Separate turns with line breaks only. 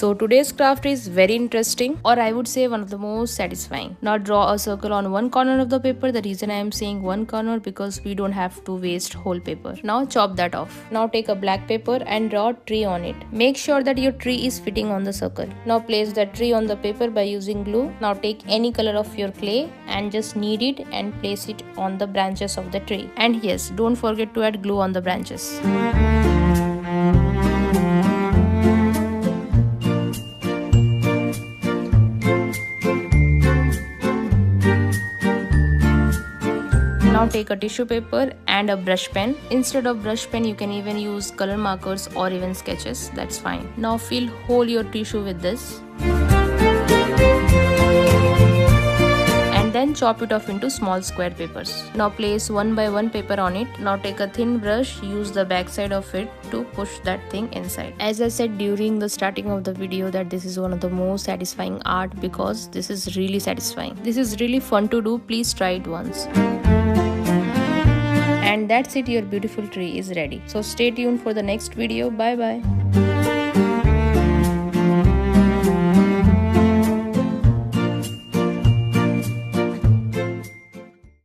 So today's craft is very interesting, or I would say one of the most satisfying. Now draw a circle on one corner of the paper. The reason I am saying one corner because we don't have to waste whole paper. Now chop that off. Now take a black paper and draw a tree on it. Make sure that your tree is fitting on the circle. Now place the tree on the paper by using glue. Now take any color of your clay and just knead it and place it on the branches of the tree. And yes, don't forget to add glue on the branches. Now take a tissue paper and a brush pen. Instead of brush pen, you can even use color markers or even sketches. That's fine. Now fill whole your tissue with this. And then chop it off into small square papers. Now place one by one paper on it. Now take a thin brush, use the back side of it to push that thing inside. As I said during the starting of the video that this is one of the most satisfying art because this is really satisfying. This is really fun to do. Please try it once. And that's it, your beautiful tree is ready. So stay tuned for the next video. Bye bye.